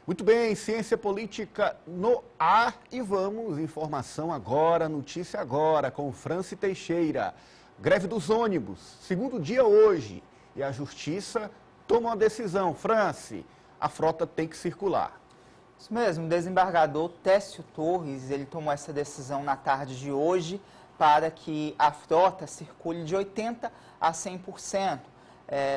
Muito bem, Ciência Política no ar e vamos, informação agora, notícia agora, com Franci Teixeira. Greve dos ônibus, segundo dia hoje, e a Justiça toma uma decisão. Franci, a frota tem que circular. Isso mesmo, o desembargador Técio Torres, ele tomou essa decisão na tarde de hoje para que a frota circule de 80% a 100%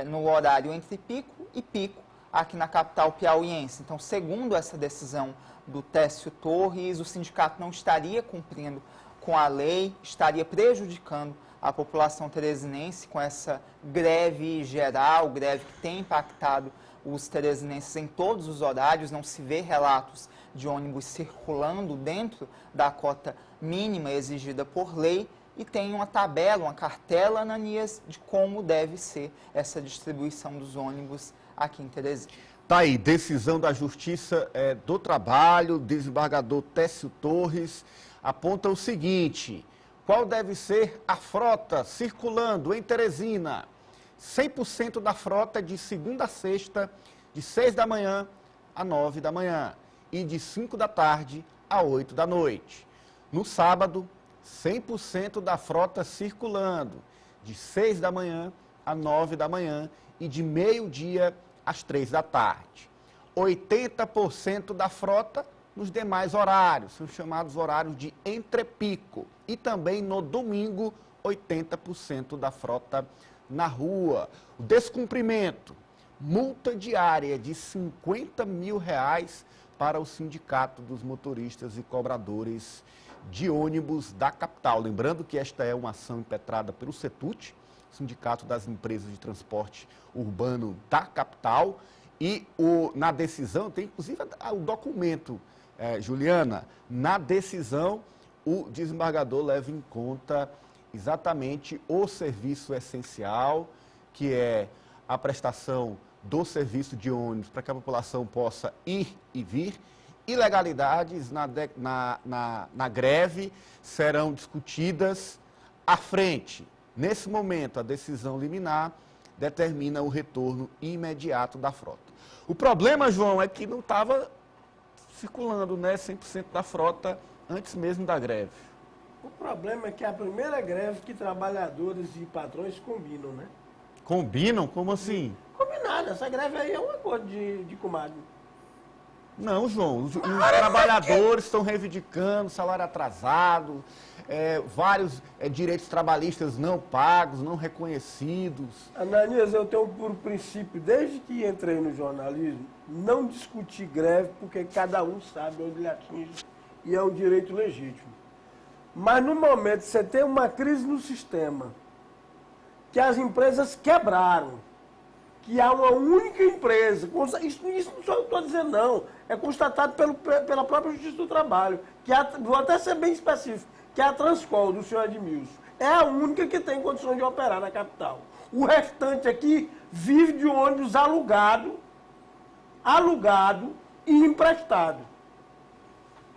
no horário entre pico e pico, aqui na capital piauiense. Então, segundo essa decisão do Técio Torres, o sindicato não estaria cumprindo com a lei, estaria prejudicando a população teresinense com essa greve geral, greve que tem impactado os teresinenses em todos os horários. Não se vê relatos de ônibus circulando dentro da cota mínima exigida por lei, e tem uma tabela, uma cartela, Ananias, de como deve ser essa distribuição dos ônibus aqui em Teresina. Tá aí, decisão da Justiça do Trabalho, desembargador Técio Torres, aponta o seguinte: qual deve ser a frota circulando em Teresina? 100% da frota de segunda a sexta, de 6 da manhã a 9 da manhã e de 5 da tarde a 8 da noite. No sábado, 100% da frota circulando, de 6 da manhã a 9 da manhã e de meio-dia às 3 da tarde. 80% da frota nos demais horários, são chamados horários de entrepico. E também no domingo, 80% da frota na rua. O descumprimento, multa diária de R$50 mil para o Sindicato dos Motoristas e Cobradores de Ônibus da capital. Lembrando que esta é uma ação impetrada pelo CETUT, Sindicato das Empresas de Transporte Urbano da capital, e na decisão, tem inclusive o documento, Juliana, na decisão o desembargador leva em conta exatamente o serviço essencial, que é a prestação do serviço de ônibus para que a população possa ir e vir. Ilegalidades na greve serão discutidas à frente. Nesse momento, a decisão liminar determina o retorno imediato da frota. O problema, João, é que não estava circulando, né, 100% da frota antes mesmo da greve. O problema é que é a primeira greve que trabalhadores e patrões combinam, né? Combinam? Como assim? Combinado. Essa greve aí é um acordo de comadre. Não, João, os trabalhadores estão reivindicando salário atrasado, vários direitos trabalhistas não pagos, não reconhecidos. Ananias, eu tenho por princípio, desde que entrei no jornalismo, não discutir greve, porque cada um sabe onde ele atinge e é um direito legítimo. Mas no momento você tem uma crise no sistema, que as empresas quebraram, que há uma única empresa, isso não só eu estou dizendo não, é constatado pela própria Justiça do Trabalho, vou até ser bem específico, que é a Transcol, do senhor Edmilson. É a única que tem condições de operar na capital. O restante aqui vive de ônibus alugado e emprestado.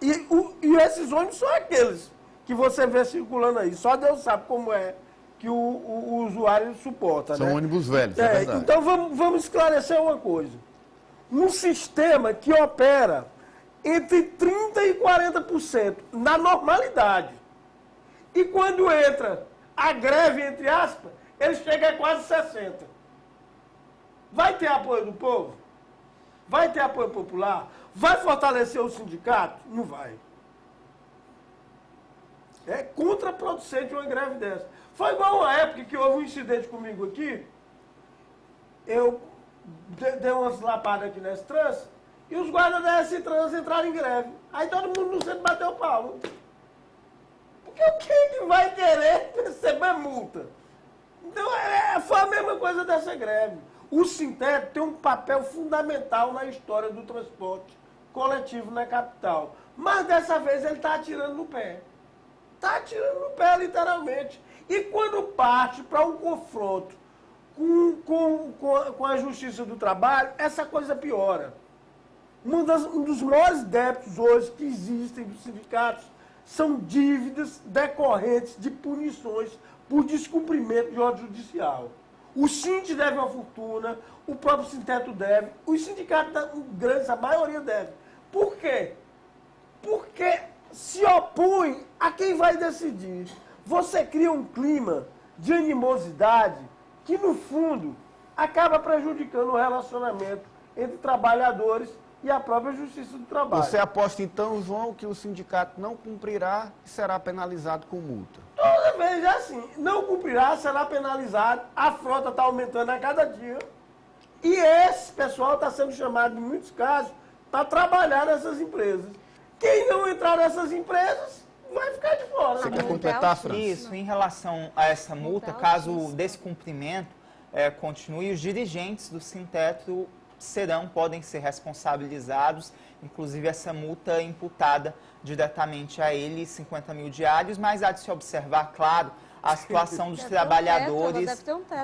E esses ônibus são aqueles que você vê circulando aí. Só Deus sabe como é que o usuário suporta. São, né, ônibus velhos, é verdade. Então vamos esclarecer uma coisa. Um sistema que opera entre 30% e 40% na normalidade. E quando entra a greve, entre aspas, ele chega a quase 60%. Vai ter apoio do povo? Vai ter apoio popular? Vai fortalecer o sindicato? Não vai. É contraproducente uma greve dessa. Foi igual uma época que houve um incidente comigo aqui, eu dei umas lapadas aqui nesse trânsito, e os guardas da S-Trans entraram em greve. Aí todo mundo no centro bateu palma. Porque quem que vai querer receber multa? Então foi a mesma coisa dessa greve. O Sintético tem um papel fundamental na história do transporte coletivo na capital. Mas dessa vez ele está atirando no pé. Está atirando no pé, literalmente. E quando parte para um confronto com a Justiça do Trabalho, essa coisa piora. Um dos maiores débitos hoje que existem dos sindicatos são dívidas decorrentes de punições por descumprimento de ordem judicial. O Sindi deve uma fortuna, o próprio Sinteto deve, os sindicatos grandes, a maioria deve. Por quê? Porque se opõe a quem vai decidir. Você cria um clima de animosidade que, no fundo, acaba prejudicando o relacionamento entre trabalhadores e a própria Justiça do Trabalho. Você aposta, então, João, que o sindicato não cumprirá e será penalizado com multa? Toda vez é assim, não cumprirá, será penalizado, a frota está aumentando a cada dia. E esse pessoal está sendo chamado, em muitos casos, para trabalhar nessas empresas. Quem não entrar nessas empresas vai ficar de fora. Você né? quer completar, França? Isso, em relação a essa multa, caso o descumprimento continue, os dirigentes do Sinteto podem ser responsabilizados, inclusive essa multa é imputada diretamente a ele, 50 mil diários, mas há de se observar, claro, a situação dos trabalhadores,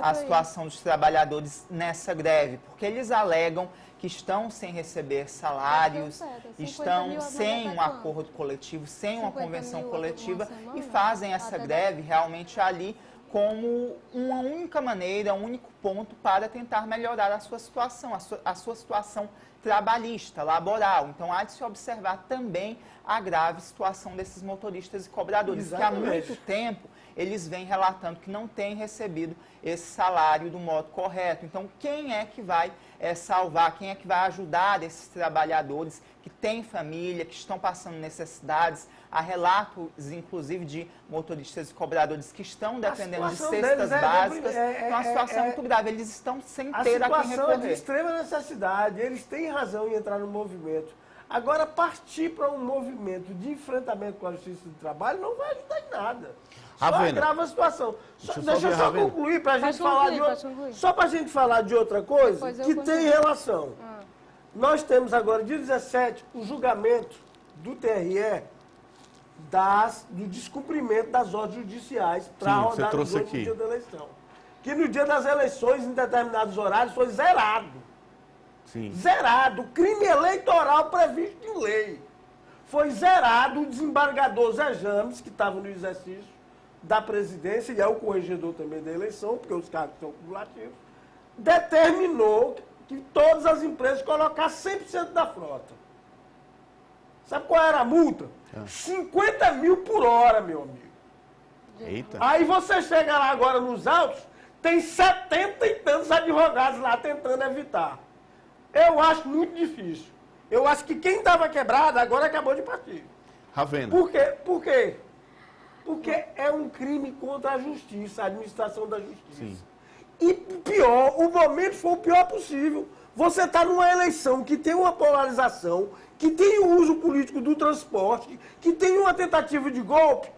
a situação dos trabalhadores nessa greve, porque eles alegam que estão sem receber salários, estão sem um acordo coletivo, sem uma convenção coletiva e fazem essa greve realmente ali como uma única maneira, um único ponto para tentar melhorar a sua situação, a sua situação trabalhista, laboral. Então, há de se observar também a grave situação desses motoristas e cobradores, Exatamente. que há muito tempo eles vêm relatando que não têm recebido esse salário do modo correto. Então, quem é que vai salvar, quem é que vai ajudar esses trabalhadores que têm família, que estão passando necessidades? Há relatos, inclusive, de motoristas e cobradores que estão dependendo de cestas básicas. É uma situação muito grave. Eles estão sem ter a quem recorrer. A situação é de recorrer. extrema necessidade. Eles têm razão em entrar no movimento. Agora, partir para um movimento de enfrentamento com a Justiça do Trabalho não vai ajudar em nada. Só Ravena. agrava a situação. Deixa eu só ver, concluir para a gente Pode falar de concluir. só para a gente falar de outra coisa Depois eu que continuo. tem relação. Nós temos agora, dia 17, o julgamento do TRE do descumprimento das ordens judiciais para Sim, você rodar no trouxe aqui. dia da eleição. Que no dia das eleições, em determinados horários, foi zerado. Sim. Zerado. O crime eleitoral previsto em lei. Foi zerado. O desembargador Zé James, que estava no exercício da presidência, e é o corregedor também da eleição, porque os cargos são cumulativos, determinou que todas as empresas colocassem 100% da frota. Sabe qual era a multa? 50 mil por hora, meu amigo. Eita. Aí você chega lá agora nos autos, tem 70 e tantos advogados lá tentando evitar. Eu acho muito difícil. Eu acho que quem estava quebrado agora acabou de partir. Ravena. Por quê? Por quê? Porque é um crime contra a justiça, a administração da justiça. Sim. E pior, o momento foi o pior possível. Você está numa eleição que tem uma polarização, que tem o uso político do transporte, que tem uma tentativa de golpe,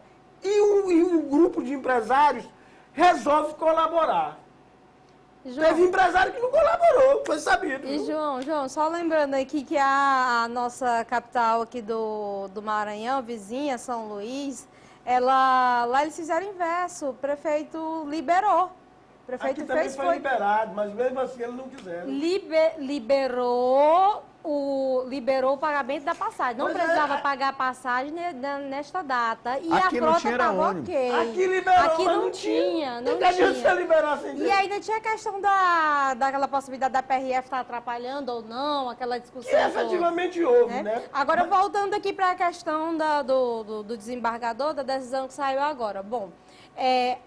e um grupo de empresários resolve colaborar. Teve empresário que não colaborou, foi sabido. E viu? João, só lembrando aqui que a nossa capital aqui do Maranhão, vizinha, São Luís, lá eles fizeram inverso, o prefeito liberou. O prefeito Aqui também fez, foi liberado, mas mesmo assim eles não quiseram. liberou o pagamento da passagem. Não Pois é, precisava pagar a passagem nesta data. E Aqui a não frota tinha estava ônibus. ok. Aqui liberou, Aqui mas não tinha, não Não adianta você tinha. liberar sem E ainda tinha a questão daquela possibilidade da PRF estar atrapalhando ou não, aquela discussão. Que efetivamente houve, né? Agora, voltando aqui para a questão do desembargador, da decisão que saiu agora. Bom,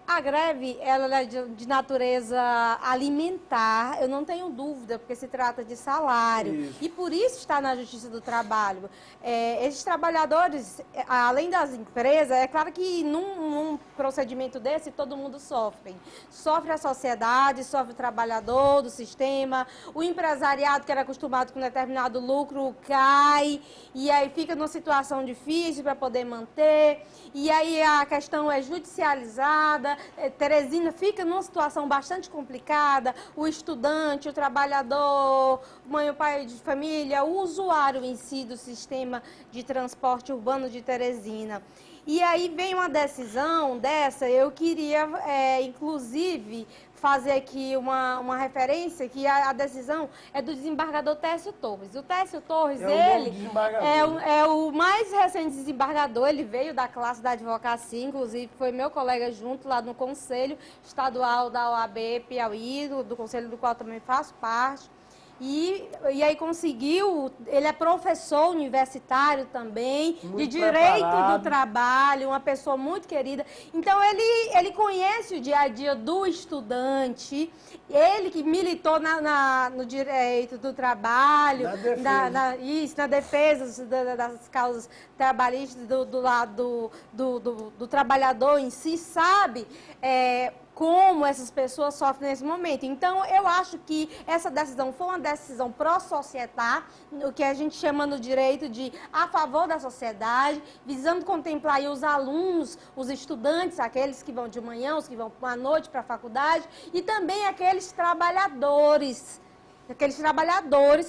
a greve ela é de natureza alimentar, eu não tenho dúvida, porque se trata de salário. Isso. E por isso está na Justiça do Trabalho. Esses trabalhadores, além das empresas, é claro que num procedimento desse todo mundo sofre. Sofre a sociedade, sofre o trabalhador do sistema, o empresariado que era acostumado com determinado lucro cai, e aí fica numa situação difícil para poder manter, e aí a questão é judicializada. Teresina fica numa situação bastante complicada, o estudante, o trabalhador, mãe ou pai de família, o usuário em si do sistema de transporte urbano de Teresina. E aí vem uma decisão dessa, eu queria, inclusive, fazer aqui uma referência, que a decisão é do desembargador Técio Torres. O Técio Torres, ele é o mais recente desembargador, ele veio da classe da advocacia, inclusive foi meu colega junto lá no Conselho Estadual da OAB Piauí, do conselho do qual também faço parte. E aí conseguiu, ele é professor universitário também, muito de Direito do Trabalho, uma pessoa muito querida. Então, ele conhece o dia a dia do estudante, ele que militou no Direito do Trabalho, na defesa das causas trabalhistas, do lado do trabalhador em si, sabe como essas pessoas sofrem nesse momento. Então, eu acho que essa decisão foi uma decisão pró-societar, o que a gente chama no direito de a favor da sociedade, visando contemplar aí os alunos, os estudantes, aqueles que vão de manhã, os que vão à noite para a faculdade, e também aqueles trabalhadores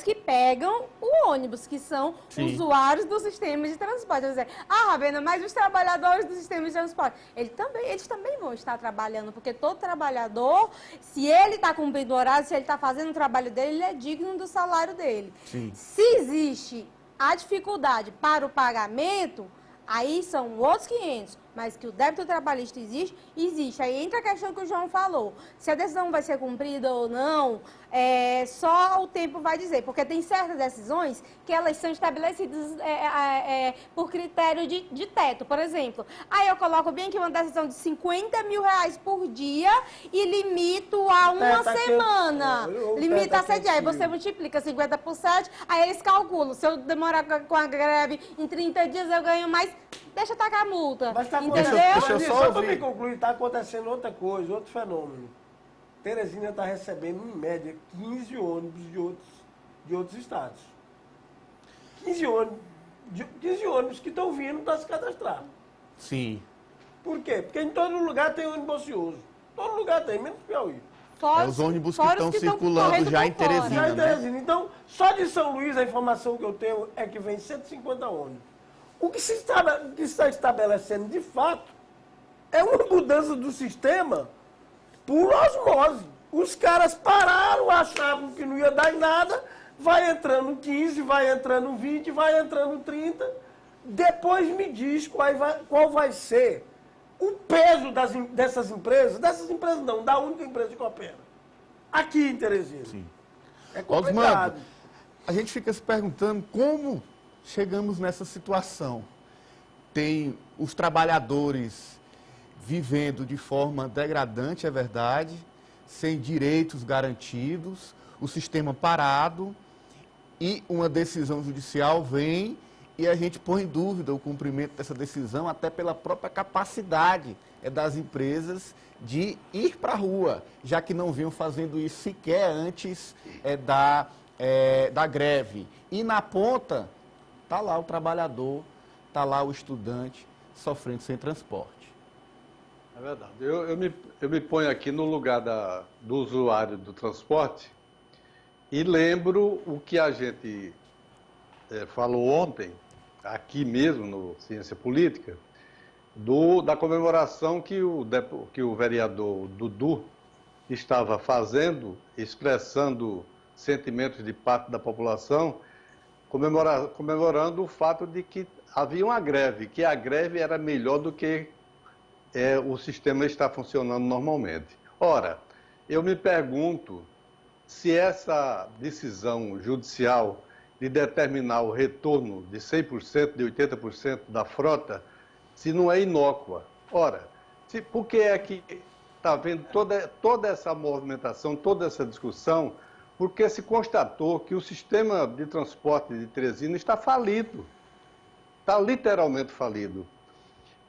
que pegam o ônibus, que são usuários do sistema de transporte. Quer dizer, Ravena, mas os trabalhadores do sistema de transporte, eles também vão estar trabalhando, porque todo trabalhador, se ele está cumprindo o horário, se ele está fazendo o trabalho dele, ele é digno do salário dele. Sim. Se existe a dificuldade para o pagamento, aí são outros 500. Mas que o débito trabalhista existe. Aí entra a questão que o João falou. Se a decisão vai ser cumprida ou não, só o tempo vai dizer. Porque tem certas decisões que elas são estabelecidas por critério de teto. Por exemplo, aí eu coloco bem aqui uma decisão de R$50 mil por dia e limito a uma semana. Limita a 7 dias. Aí você multiplica 50 por 7, aí eles calculam. Se eu demorar com a greve em 30 dias, eu ganho mais. Deixa tacar a multa. Mas tá entendeu? Só para me concluir, está acontecendo outra coisa, outro fenômeno. Teresina está recebendo, em média, 15 ônibus de outros estados. 15 ônibus que estão vindo para se cadastrar. Sim. Por quê? Porque em todo lugar tem ônibus ocioso. Todo lugar tem, menos Piauí. Os ônibus que estão circulando já em Teresina, né? Então, só de São Luís, a informação que eu tenho é que vem 150 ônibus. O que se está estabelecendo, de fato, é uma mudança do sistema por osmose. Os caras pararam, achavam que não ia dar em nada, vai entrando 15, vai entrando 20, vai entrando 30. Depois me diz qual vai ser o peso dessas empresas não, da única empresa que opera. Aqui em Teresina. Sim. É complicado. Osmando, a gente fica se perguntando como chegamos nessa situação. Tem os trabalhadores vivendo de forma degradante, é verdade, sem direitos garantidos, o sistema parado, e uma decisão judicial vem e a gente põe em dúvida o cumprimento dessa decisão, até pela própria capacidade das empresas de ir para a rua, já que não vinham fazendo isso sequer antes da greve. E na ponta está lá o trabalhador, está lá o estudante sofrendo sem transporte. É verdade. Eu me ponho aqui no lugar do usuário do transporte e lembro o que a gente falou ontem, aqui mesmo no Ciência Política, da comemoração que o vereador Dudu estava fazendo, expressando sentimentos de parte da população, comemorando o fato de que havia uma greve, que a greve era melhor do que o sistema está funcionando normalmente. Ora, eu me pergunto se essa decisão judicial de determinar o retorno de 100%, de 80% da frota, se não é inócua. Ora, por que é que está havendo toda essa movimentação, toda essa discussão? Porque se constatou que o sistema de transporte de Teresina está falido. Está literalmente falido.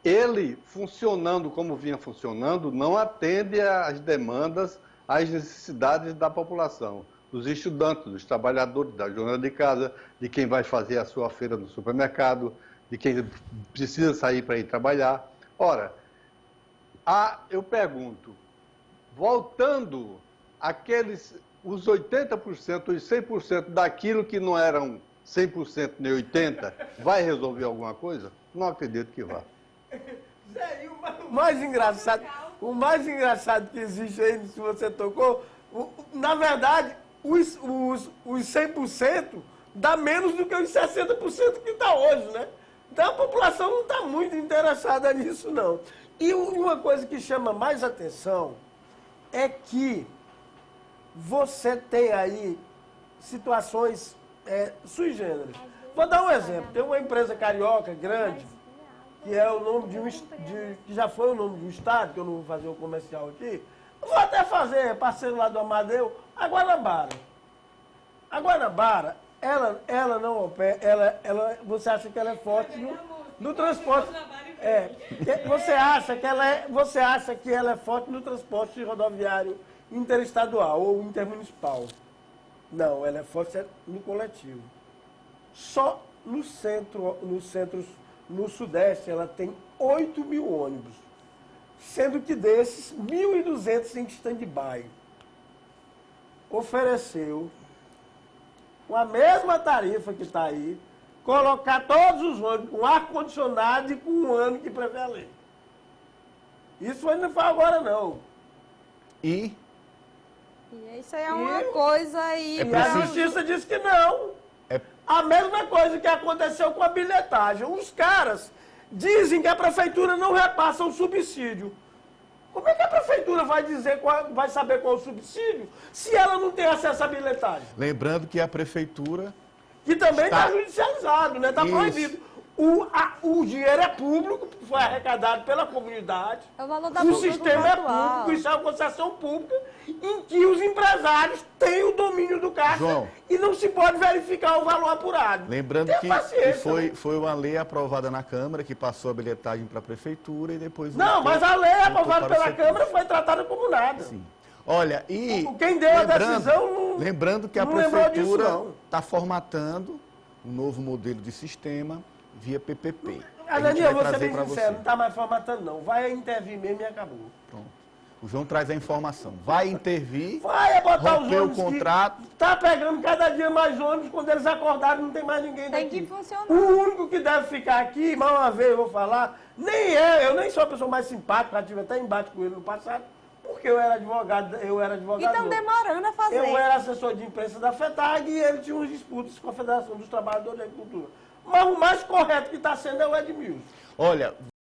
Ele, funcionando como vinha funcionando, não atende às demandas, às necessidades da população, dos estudantes, dos trabalhadores, da dona de casa, de quem vai fazer a sua feira no supermercado, de quem precisa sair para ir trabalhar. Ora, eu pergunto, voltando os 80%, os 100% daquilo que não eram 100% nem 80%, vai resolver alguma coisa? Não acredito que vá. Zé, e o mais engraçado que existe aí, se você tocou, na verdade, os 100% dá menos do que os 60% que está hoje, né? Então a população não está muito interessada nisso, não. E uma coisa que chama mais atenção é que você tem aí situações sui generis. Vou dar um exemplo. Tem uma empresa carioca grande, que é o nome que já foi o nome de um estado, que eu não vou fazer o comercial aqui. Vou até fazer, parceiro lá do Amadeu, a Guanabara. A Guanabara, ela não opera, você acha que ela é forte no transporte. Você acha que ela é forte no transporte rodoviário interestadual ou intermunicipal. Não, ela é forte no coletivo. Só no Sudeste, ela tem 8.000 ônibus, sendo que desses, 1.200 em stand-by. Ofereceu, com a mesma tarifa que está aí, colocar todos os ônibus com ar-condicionado e com um ano que prevê a lei. Isso ainda não foi agora, não. E isso aí é uma coisa aí. E a justiça disse que não. A mesma coisa que aconteceu com a bilhetagem. Os caras dizem que a prefeitura não repassa o subsídio. Como é que a prefeitura vai saber qual é o subsídio se ela não tem acesso à bilhetagem? lembrando que a prefeitura Que também está judicializado, né? Está Isso. proibido. O dinheiro é público, foi arrecadado pela comunidade. É o valor da O produção sistema é atual. público, isso é uma concessão pública em que os empresários têm o domínio do caixa João. e não se pode verificar o valor apurado. Lembrando Tenha que paciência, né? foi uma lei aprovada na Câmara, que passou a bilhetagem para a Prefeitura e depois... Não, voltou- mas a lei voltou aprovada para o pela setor. Câmara foi tratada como nada. Sim. Olha, e... Quem deu a decisão não- Lembrando que a não lembrou disso, Prefeitura não. está formatando um novo modelo de sistema via PPP. A gente Daniel, vai vou ser trazer bem para sincero, você. não está mais formatando, não. Vai intervir mesmo e acabou. Pronto. O João traz a informação. Vai intervir, Vai botar os romper o ônibus contrato. que tá pegando cada dia mais ônibus, quando eles acordarem não tem mais ninguém Tem daqui. que funcionar. O único que deve ficar aqui, mais uma vez eu vou falar, eu nem sou a pessoa mais simpática, já tive até embate com ele no passado, porque eu era advogado. E estão demorando a fazer. Eu era assessor de imprensa da FETAG e ele tinha uns disputas com a Federação dos Trabalhadores da Agricultura. Mas o mais correto que está sendo é o Edmilson. Olha,